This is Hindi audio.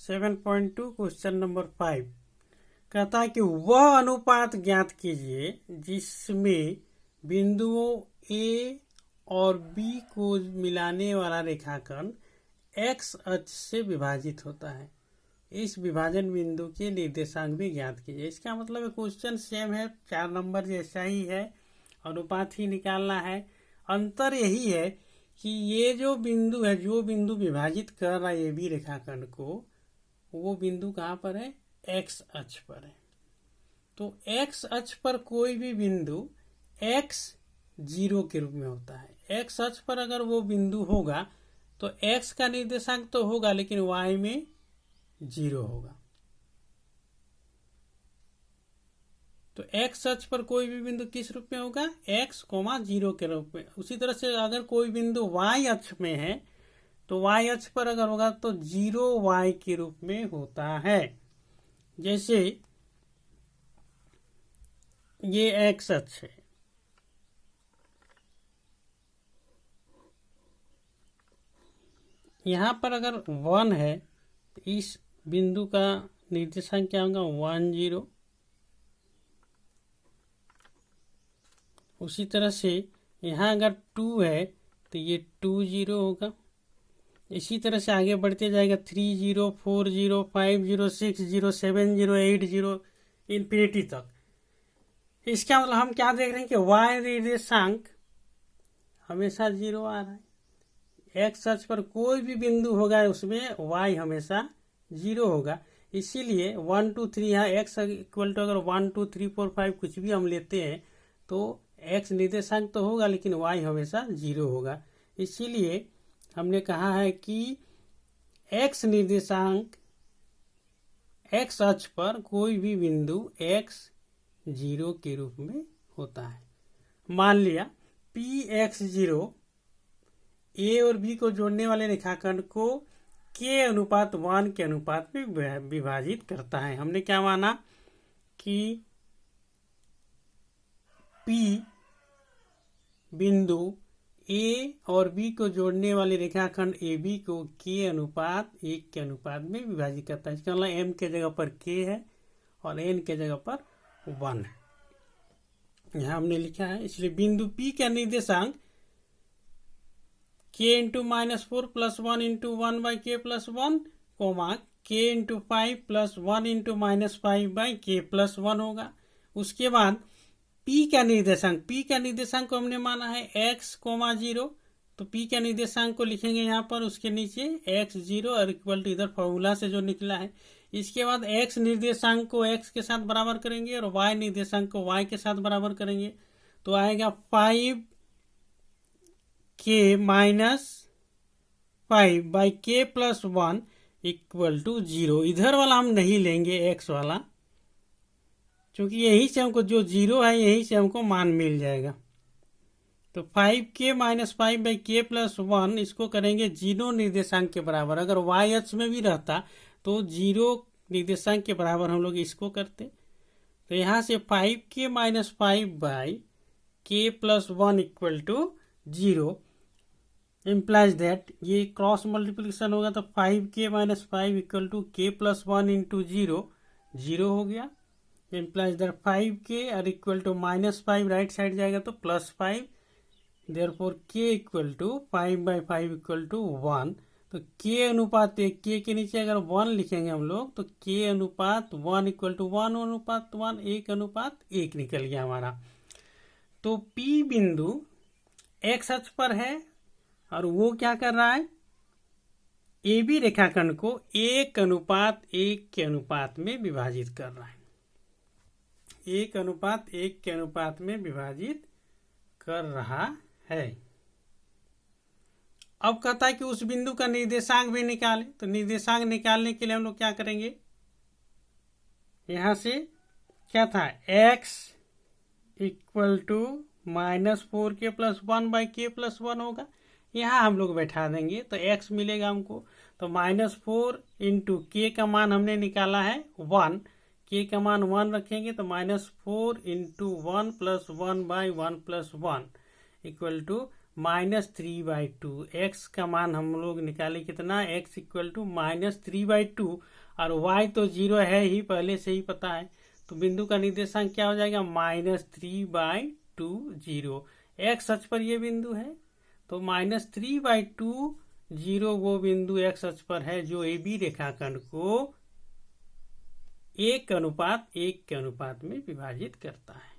7.2 क्वेश्चन नंबर 5 कहता है कि वह अनुपात ज्ञात कीजिए जिसमें बिंदुओं ए और बी को मिलाने वाला रेखाखंड एक्स अक्ष से विभाजित होता है। इस विभाजन बिंदु के निर्देशांक भी ज्ञात कीजिए। इसका मतलब है क्वेश्चन सेम है, 4 नंबर जैसा ही है, अनुपात ही निकालना है। अंतर यही है कि ये जो बिंदु है, जो बिंदु विभाजित कर रहा है ये बी रेखाखंड को, वो बिंदु कहाँ पर है? एक्स अक्ष पर है। तो एक्स अक्ष पर कोई भी बिंदु एक्स 0 के रूप में होता है। एक्स अक्ष पर अगर वो बिंदु होगा तो एक्स का निर्देशांक तो होगा लेकिन वाई में 0 होगा। तो एक्स अक्ष पर कोई भी बिंदु किस रूप में होगा? x, 0 के रूप में। उसी तरह से अगर कोई बिंदु y अक्ष में है तो y अक्ष पर अगर होगा तो 0y के रूप में होता है। जैसे ये x अक्ष है, यहां पर अगर 1 है तो इस बिंदु का निर्देशांक क्या होगा? 1 0। उसी तरह से यहाँ अगर 2 है तो ये 2 0 होगा। इसी तरह से आगे बढ़ते जाएगा 3 0, 4 0, 5 0, 6 0, 7 0, 8 0 इन्फिनिटी तक। इसका मतलब हम क्या देख रहे हैं कि y निर्देशांक हमेशा 0 आ रहा है। एक्स अक्ष पर कोई भी बिंदु होगा उसमें y हमेशा 0 होगा। इसीलिए 1 2 3 यहाँ x इक्वल टू अगर 1 2 3 4 5 कुछ भी हम लेते हैं तो x निर्देशांक तो होगा लेकिन y हमेशा 0 होगा। इसीलिए हमने कहा है कि x निर्देशांक x अक्ष पर कोई भी बिंदु x 0 के रूप में होता है। मान लिया Px0 a और b को जोड़ने वाले रेखाखंड को k अनुपात 1 के अनुपात में विभाजित करता है। हमने क्या माना कि P बिंदु a और b को जोड़ने वाले रेखाखंड AB को k अनुपात 1 के अनुपात में विभाजित करता है। इसका मतलब m के जगह पर k है और n के जगह पर 1 है। यहाँ हमने लिखा है। इसलिए बिंदु P का निर्देशांक k into -4 plus 1 into 1 by k plus 1 k into 5 plus 1 into -5 by k plus 1 होगा। उसके बाद P का निर्देशांक को हमने माना है x, 0। तो P का निर्देशांक को लिखेंगे यहाँ पर, उसके नीचे x 0 और इक्वल टू इधर फॉर्मूला से जो निकला है। इसके बाद x निर्देशांक को x के साथ बराबर करेंगे और y निर्देशांक को y के साथ बराबर करेंगे तो आएगा 5k minus 5 by k plus 1 equal to 0। इधर वाला हम नहीं लेंगे x वाला, क्योंकि यही से हमको जो 0 है यही से हमको मान मिल जाएगा। तो 5k minus 5 by k plus 1 इसको करेंगे 0 निर्देशांक के बराबर। अगर y अक्ष में भी रहता तो 0 निर्देशांक के बराबर हम लोग इसको करते। तो यहाँ से 5k minus 5 by k plus 1 equal to 0 implies that ये क्रॉस मल्टीप्लिकेशन होगा तो 5k minus 5 equal to k plus 1 into 0 हो गया। इम्प्लाइज दैट 5k और इक्वल टू -5 राइट साइड जाएगा तो +5। Therefore k equal to 5 by 5 equal to 1। तो k अनुपात 1, k के नीचे अगर 1 लिखेंगे हम लोग तो k अनुपात 1 इक्वल टू 1 अनुपात 1, 1 अनुपात 1 निकल गया हमारा। तो P बिंदु x अक्ष पर है और वो क्या कर रहा है? AB रेखाखंड को 1 अनुपात 1 के अनुपात में विभाजित कर रहा है। 1 अनुपात 1 के अनुपात में विभाजित कर रहा है। अब कहता है कि उस बिंदु का निर्देशांक भी निकालें। तो निर्देशांक निकालने के लिए हम लोग क्या करेंगे? यहां से क्या था? x equal to -4k plus 1 by k plus 1 होगा। यहाँ हम लोग बैठा देंगे तो x मिलेगा हमको। तो -4 इंटू k का मान हमने निकाला है 1, k का मान 1 रखेंगे तो -4 into 1 plus 1 by 1 plus 1 equal to -3/2। X का मान हम लोग निकाले कितना, x इक्वल टू -3/2, और y तो 0 है ही, पहले से ही पता है। तो बिंदु का निर्देशांक क्या हो जाएगा, -3/2 0। एक्स अक्ष पर ये बिंदु है, तो -3/2 0 वो बिंदु एक्स अक्ष पर है जो AB रेखाखंड को 1:1 के अनुपात में विभाजित करता है।